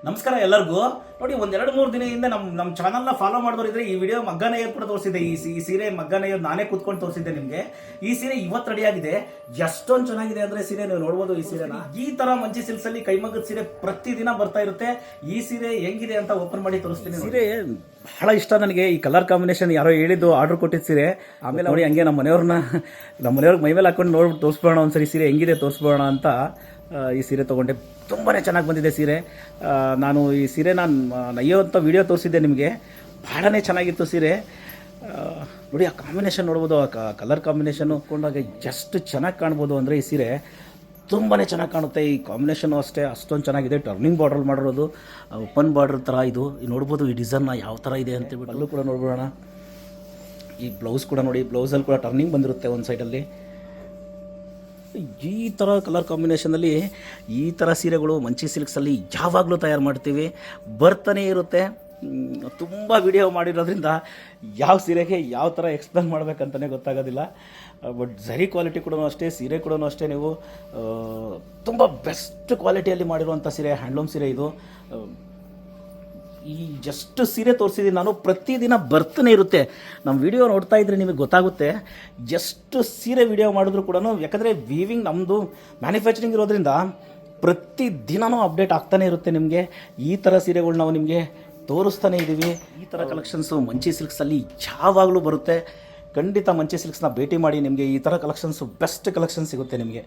ನಮಸ್ಕಾರ ಎಲ್ಲರಿಗೂ. ನೋಡಿ, ಒಂದೆರಡು ಮೂರು ದಿನದಿಂದ ನಮ್ಮ ಚಾನಲ್ನ ಫಾಲೋ ಮಾಡಿದವರಿದ್ರೆ ಈ ವಿಡಿಯೋ ಮಗ್ಗನಯ್ಯೋದು ಕೂಡ ತೋರಿಸಿದೆ. ಈ ಸೀರೆ ಮಗ್ಗನಯ್ಯೋದು ನಾನೇ ಕೂತ್ಕೊಂಡು ತೋರಿಸಿದ್ದೆ ನಿಮಗೆ. ಈ ಸೀರೆ ಇವತ್ತು ರೆಡಿಯಾಗಿದೆ. ಎಷ್ಟೊಂದು ಚೆನ್ನಾಗಿದೆ ಅಂದರೆ ಸೀರೆ ನೀವು ನೋಡ್ಬೋದು. ಈ ಸೀರೆನ ಈ ಥರ ಮಂಚಿ ಸಿಲ್ಕ್ಸಲ್ಲಿ ಕೈಮಗ್ಗದ ಸೀರೆ ಪ್ರತಿದಿನ ಬರ್ತಾ ಇರುತ್ತೆ. ಈ ಸೀರೆ ಹೆಂಗಿದೆ ಅಂತ ಓಪನ್ ಮಾಡಿ ತೋರಿಸ್ತೀನಿ. ಸೀರೆ ಬಹಳ ಇಷ್ಟ ನನಗೆ. ಈ ಕಲರ್ ಕಾಂಬಿನೇಷನ್ ಯಾರೋ ಹೇಳಿದ್ದು ಆರ್ಡರ್ ಕೊಟ್ಟಿದ್ದು ಸೀರೆ. ಆಮೇಲೆ ನೋಡಿ ಹಂಗೆ ನಮ್ಮ ಮನೆಯವ್ರಿಗೆ ಮೈ ಮೇಲೆ ಹಾಕೊಂಡು ನೋಡ್ಬಿಟ್ಟು ತೋರಿಸ್ಬೋಣ ಒಂದ್ಸರಿ ಸೀರೆ ಹೆಂಗಿದೆ ತೋರಿಸ್ಬೋಣ ಅಂತ ಈ ಸೀರೆ ತೊಗೊಂಡೆ. ತುಂಬಾ ಚೆನ್ನಾಗಿ ಬಂದಿದೆ ಸೀರೆ. ನಾನು ಈ ಸೀರೆ ನಯ್ಯೋಂಥ ವಿಡಿಯೋ ತೋರಿಸಿದ್ದೆ ನಿಮಗೆ. ಭಾಳನೇ ಚೆನ್ನಾಗಿತ್ತು ಸೀರೆ. ನೋಡಿ ಆ ಕಾಂಬಿನೇಷನ್ ನೋಡ್ಬೋದು, ಆ ಕಲರ್ ಕಾಂಬಿನೇಷನ್ನು ಕೊಂಡಾಗ ಎಷ್ಟು ಚೆನ್ನಾಗಿ ಕಾಣ್ಬೋದು ಅಂದರೆ ಈ ಸೀರೆ ತುಂಬಾ ಚೆನ್ನಾಗಿ ಕಾಣುತ್ತೆ. ಈ ಕಾಂಬಿನೇಷನ್ನು ಅಷ್ಟೇ ಅಷ್ಟೊಂದು ಚೆನ್ನಾಗಿದೆ. ಟರ್ನಿಂಗ್ ಬಾರ್ಡ್ರಲ್ಲಿ ಮಾಡಿರೋದು, ಓಪನ್ ಬಾರ್ಡ್ರ್ ಥರ ಇದು ನೋಡ್ಬೋದು. ಈ ಡಿಸೈನ್ನ ಯಾವ ಥರ ಇದೆ ಅಂತೇಳ್ಬಿಟ್ಟು ಅಲ್ಲೂ ಕೂಡ ನೋಡ್ಬೋಣ. ಈ ಬ್ಲೌಸ್ ಕೂಡ ನೋಡಿ, ಬ್ಲೌಸಲ್ಲಿ ಕೂಡ ಟರ್ನಿಂಗ್ ಬಂದಿರುತ್ತೆ ಒಂದು ಸೈಡಲ್ಲಿ. ಈ ಥರ ಕಲರ್ ಕಾಂಬಿನೇಷನಲ್ಲಿ ಈ ಥರ ಸೀರೆಗಳು ಮಂಚಿ ಸಿಲ್ಕ್ಸಲ್ಲಿ ಯಾವಾಗಲೂ ತಯಾರು ಮಾಡ್ತೀವಿ, ಬರ್ತಾನೇ ಇರುತ್ತೆ. ತುಂಬ ವಿಡಿಯೋ ಮಾಡಿರೋದ್ರಿಂದ ಯಾವ ಸೀರೆಗೆ ಯಾವ ಥರ ಎಕ್ಸ್ಪ್ಲೇನ್ ಮಾಡಬೇಕಂತಲೇ ಗೊತ್ತಾಗೋದಿಲ್ಲ. ಬಟ್ ಝರಿ ಕ್ವಾಲಿಟಿ ಕೂಡ ಅಷ್ಟೇ, ಸೀರೆ ಕೂಡ ಅಷ್ಟೇ. ನೀವು ತುಂಬ ಬೆಸ್ಟ್ ಕ್ವಾಲಿಟಿಯಲ್ಲಿ ಮಾಡಿರುವಂಥ ಸೀರೆ, ಹ್ಯಾಂಡ್ಲೂಮ್ ಸೀರೆ ಇದು. ಈ ಜಸ್ಟ್ ಸೀರೆ ತೋರಿಸಿದ್ದೀನಿ ನಾನು. ಪ್ರತಿದಿನ ಬರ್ತಾನೆ ಇರುತ್ತೆ. ನಮ್ಮ ವಿಡಿಯೋ ನೋಡ್ತಾ ಇದ್ರೆ ನಿಮಗೆ ಗೊತ್ತಾಗುತ್ತೆ. ಎಷ್ಟು ಸೀರೆ ವಿಡಿಯೋ ಮಾಡಿದ್ರು ಕೂಡ, ಯಾಕಂದರೆ ವೀವಿಂಗ್ ನಮ್ಮದು ಮ್ಯಾನುಫ್ಯಾಕ್ಚರಿಂಗ್ ಇರೋದ್ರಿಂದ ಪ್ರತಿದಿನವೂ ಅಪ್ಡೇಟ್ ಆಗ್ತಾನೆ ಇರುತ್ತೆ ನಿಮಗೆ. ಈ ಥರ ಸೀರೆಗಳು ನಾವು ನಿಮಗೆ ತೋರಿಸ್ತಾನೆ ಇದ್ದೀವಿ. ಈ ಥರ ಕಲೆಕ್ಷನ್ಸು ಮಂಚಿ ಸಿಲ್ಕ್ಸಲ್ಲಿ ಯಾವಾಗಲೂ ಬರುತ್ತೆ. ಖಂಡಿತ ಮಂಚಿ ಸಿಲ್ಕ್ಸ್ನ ಭೇಟಿ ಮಾಡಿ, ನಿಮಗೆ ಈ ಥರ ಕಲೆಕ್ಷನ್ಸು ಬೆಸ್ಟ್ ಕಲೆಕ್ಷನ್ ಸಿಗುತ್ತೆ ನಿಮಗೆ.